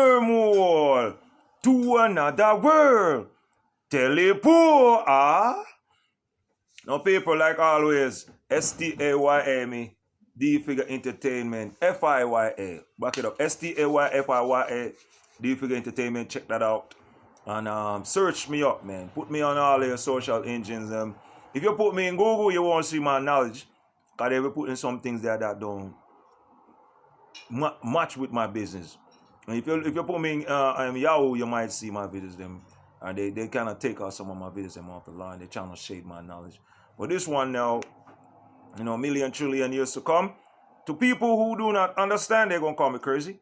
wormhole to another world. Teleport, ah? Now, people, like always, STAYME, D Figure Entertainment, FIYA. Back it up, STAYFIYA, D Figure Entertainment. Check that out. And search me up, man. Put me on all your social engines. If you put me in Google, you won't see my knowledge. Because they will put in some things there that don't match with my business. And if you put me in Yahoo, you might see my videos. And they kind of take out some of my videos off the line. They're trying to shade my knowledge. But this one now, you know, million, trillion years to come, to people who do not understand, they're going to call me crazy.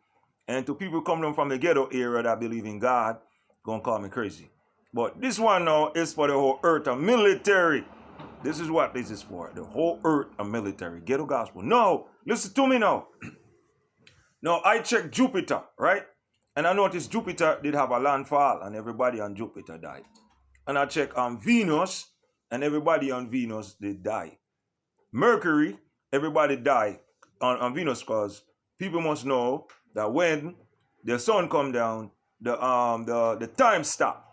And to people coming from the ghetto area that believe in God, going to call me crazy. But this one now is for the whole earth and military. This is what this is for. The whole earth and military. Ghetto gospel. No, listen to me now. Now, I checked Jupiter, right? And I noticed Jupiter did have a landfall and everybody on Jupiter died. And I checked on Venus and everybody on Venus did die. Mercury, everybody died on Venus because people must know that when the sun come down, the time stop.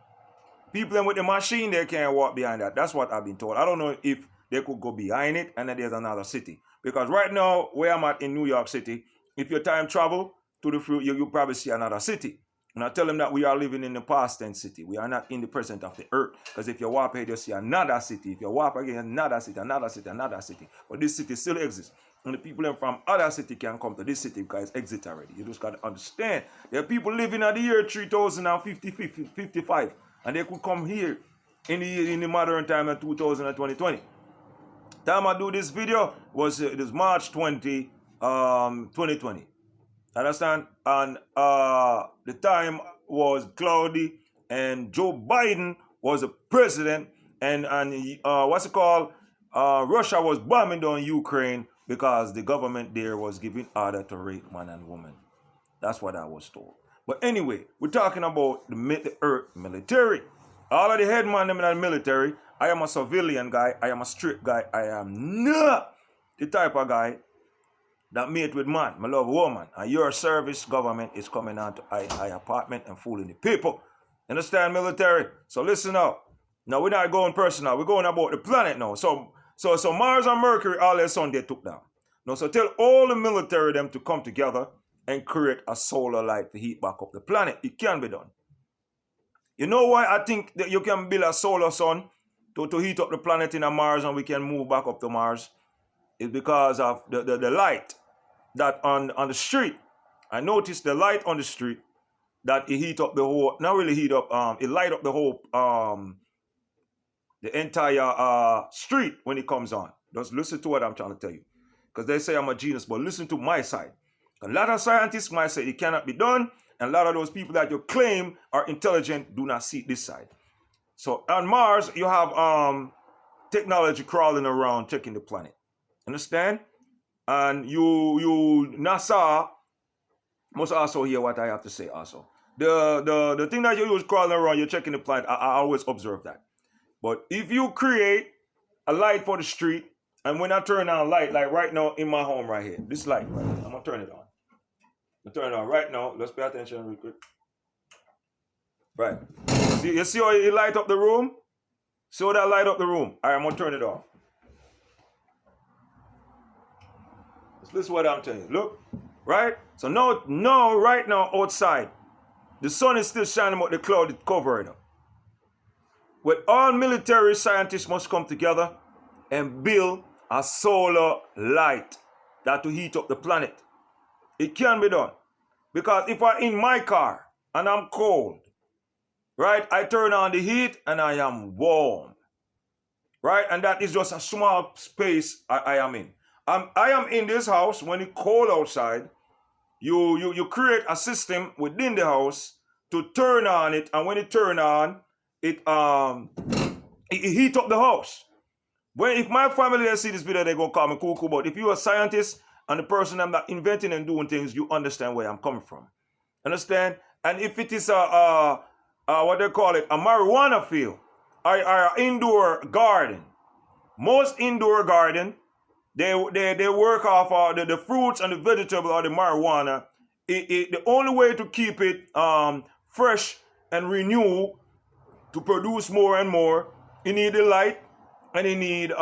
People with the machine, they can't walk behind that. That's what I've been told. I don't know if they could go behind it and then there's another city. Because right now, where I'm at in New York City, if you time travel to the future, you'll probably see another city. And I tell them that we are living in the past tense city. We are not in the present of the earth. Because if you walk ahead, you'll see another city. If you walk again, another city, another city, another city. But this city still exists. And the people from other city can come to this city because it's exit already. You just got to understand. There are people living at the year 3050, 55. And they could come here in the modern time of 2020. Time I do this video it was March 20, 2020. Understand? And the time was cloudy and Joe Biden was a president and what's it called? Russia was bombing down Ukraine because the government there was giving order to rape man and woman. That's what I was told. But anyway, we're talking about the earth military. All of the headmen in the military, I am a civilian guy, I am a straight guy, I am not the type of guy that mate with man. I love woman. And your service government is coming on to I apartment and fooling the people. Understand, military? So listen up. Now we're not going personal, we're going about the planet now. So Mars and Mercury, all their sun they took down. Now so tell all the military them to come together and create a solar light to heat back up the planet. It can be done. You know why I think that you can build a solar sun to heat up the planet in a Mars and we can move back up to Mars? It's because of the light that on the street. I noticed the light on the street that it heat up the whole, not really heat up, it light up the whole, the entire street when it comes on. Just listen to what I'm trying to tell you. Because they say I'm a genius, but listen to my side. A lot of scientists might say it cannot be done, and a lot of those people that you claim are intelligent do not see this side. So on Mars, you have technology crawling around checking the planet. Understand? And you NASA must also hear what I have to say also. The thing that you use crawling around, you're checking the planet, I always observe that. But if you create a light for the street, and when I turn on light, like right now in my home right here, this light right here, I'm going to turn it on. I'm turn it on right now. Let's pay attention real quick. Right. You see how it light up the room? See how that light up the room? All right, I'm going to turn it off. This is what I'm telling you. Look, right? So now, right now, outside, the sun is still shining, but the cloud is covered up. But all military scientists must come together and build a solar light that will heat up the planet. It can be done. Because if I'm in my car and I'm cold, right, I turn on the heat and I am warm. Right? And that is just a small space I am in. I am in this house when it's cold outside. You create a system within the house to turn on it, and when it turn on, it heat up the house. If my family they see this video, they gonna call me cuckoo. But if you're a scientist and the person I'm not inventing and doing things, you understand where I'm coming from. Understand? And if it is what they call it, a marijuana field, or an indoor garden, most indoor garden, they work off the fruits and the vegetable or the marijuana the only way to keep it fresh and renew to produce more and more, you need the light and you need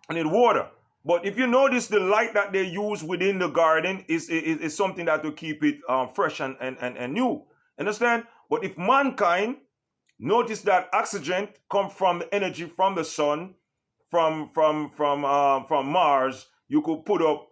water. But if you notice, the light that they use within the garden is something that will keep it fresh and new. Understand? But if mankind notice that oxygen comes from the energy from the sun, from Mars, you could put up,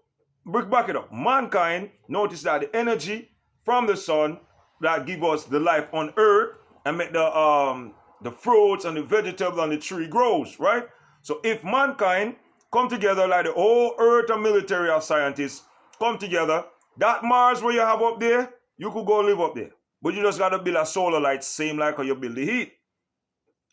back it up. Mankind notice that the energy from the sun that give us the life on earth and make the fruits and the vegetable and the tree grows, right? So if mankind come together like the whole earth and military of scientists come together, that Mars where you have up there, you could go live up there. But you just got to build a solar light, same like how you build the heat.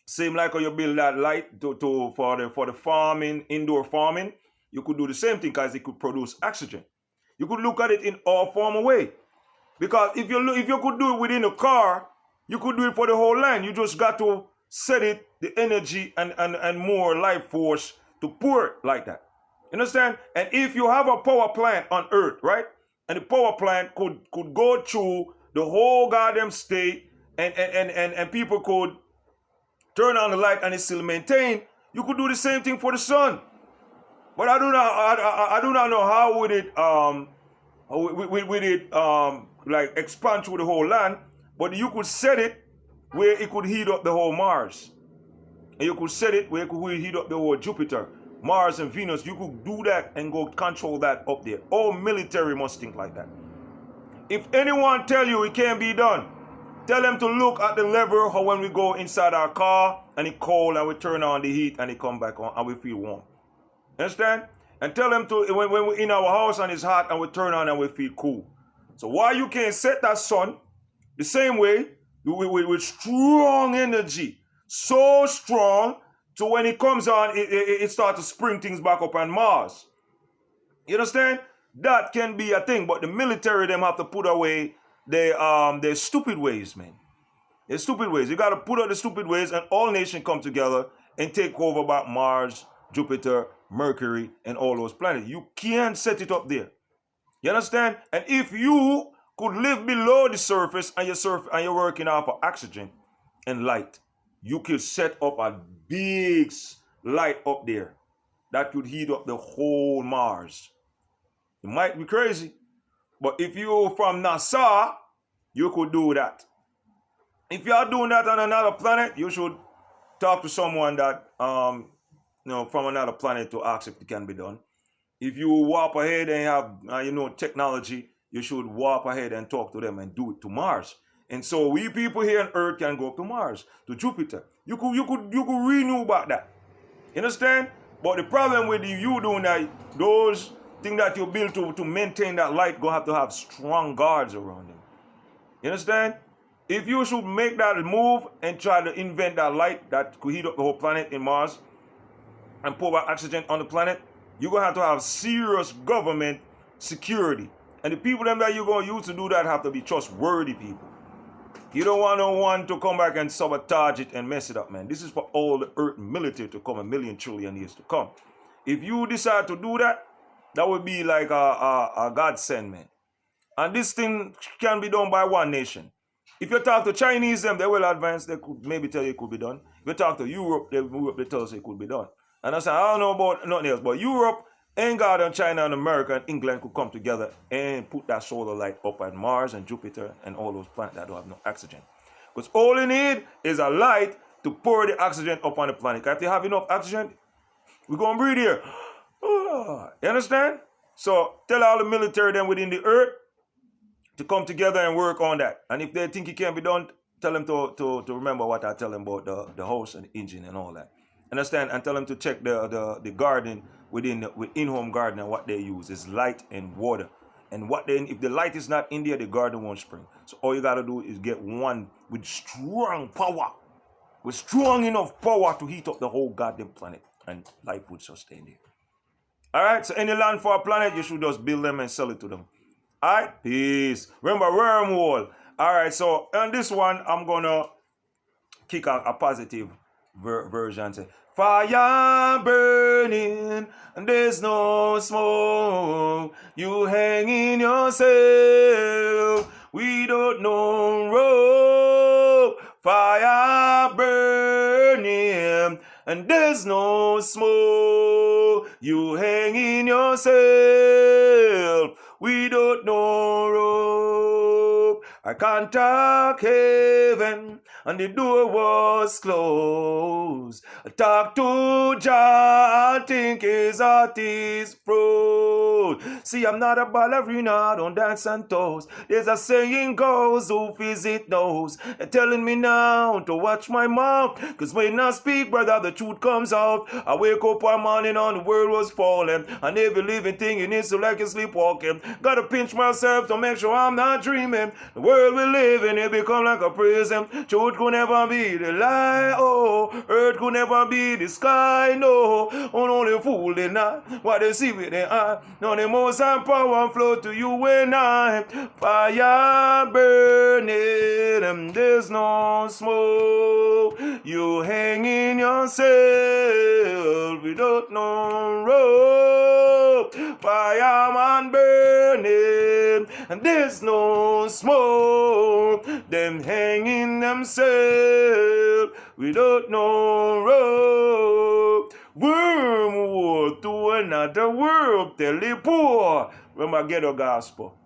Same like how you build that light for the farming, indoor farming. You could do the same thing because it could produce oxygen. You could look at it in all form of way. Because if you could do it within a car, you could do it for the whole land. You just got to set it, the energy and more life force to pour it like that. You understand? And if you have a power plant on earth, right? And the power plant could go through the whole goddamn state and people could turn on the light and it still maintain, you could do the same thing for the sun. But I do not know how would it like expand through the whole land, but you could set it where it could heat up the whole Mars. And you could set it where it could heat up the whole Jupiter, Mars and Venus. You could do that and go control that up there. All military must think like that. If anyone tell you it can't be done, tell them to look at the lever how when we go inside our car and it's cold and we turn on the heat and it come back on and we feel warm. Understand? And tell them to when we're in our house and it's hot and we turn on and we feel cool. So why you can't set that sun the same way with strong energy, so strong, so when it comes on, it starts to spring things back up on Mars. You understand? That can be a thing, but the military them have to put away their stupid ways, man. Their stupid ways. You got to put out the stupid ways, and all nations come together and take over about Mars, Jupiter, Mercury, and all those planets. You can't set it up there. You understand? And if you could live below the surface and you're working off of oxygen and light, you could set up a big light up there that could heat up the whole Mars. It might be crazy, but if you're from NASA, you could do that. If you are doing that on another planet, you should talk to someone that from another planet to ask if it can be done. If you warp ahead and have technology, you should warp ahead and talk to them and do it to Mars. And so we people here on Earth can go up to Mars, to Jupiter. You could renew about that. You understand? But the problem with you doing that, those things that you build to maintain that light gonna have to have strong guards around them. You understand? If you should make that move and try to invent that light that could heat up the whole planet in Mars and pour out oxygen on the planet, you're gonna have to have serious government security. And the people that you're gonna use to do that have to be trustworthy people. You don't want no one to come back and sabotage it and mess it up, man. This is for all the Earth military to come 1,000,000 trillion years to come. If you decide to do that, that would be like a godsend, man. And this thing can be done by one nation. If you talk to Chinese, they will advance. They could maybe tell you it could be done. If you talk to Europe, they tell us it could be done. And I say, I don't know about nothing else, but Europe, England, and China, and America, and England could come together and put that solar light up at Mars and Jupiter and all those planets that don't have no oxygen. Because all you need is a light to pour the oxygen up on the planet. If they have enough oxygen, we're going to breathe here. You understand? So tell all the military then within the earth to come together and work on that. And if they think it can't be done, tell them to remember what I tell them about the house and the engine and all that. Understand? And tell them to check the garden with in-home garden and what they use is light and water. And if the light is not in there, the garden won't spring. So all you got to do is get one with strong power. With strong enough power to heat up the whole goddamn planet. And life would sustain there. Alright, so any land for a planet, you should just build them and sell it to them. Alright, peace. Remember, wormhole. Alright, so on this one, I'm going to kick out a positive version. Say, Fire burning, and there's no smoke. You hanging yourself, we don't know rope. Fire burning, and there's no smoke. You hanging yourself, we don't know rope. I contact heaven, and the door was closed. I talked to Jah, I think his heart is froze. See, I'm not a ballerina, I don't dance on toes. There's a saying goes, who visit knows. They're telling me now to watch my mouth, cause when I speak, brother, the truth comes out. I wake up one morning and the world was falling, and every living thing in it so like a sleepwalking. Gotta pinch myself to make sure I'm not dreaming. The world we live in, it become like a prison. Truth could never be the lie, oh. Earth could never be the sky, no. Only fool they not what they see with their eye. Now the most high power flow to you and I. Fire burning, and there's no smoke. You hanging yourself without no rope. Fireman burning, and there's no smoke. Them hanging themselves without no rope. Wormwood to another world, tell the poor. Remember, ghetto gospel.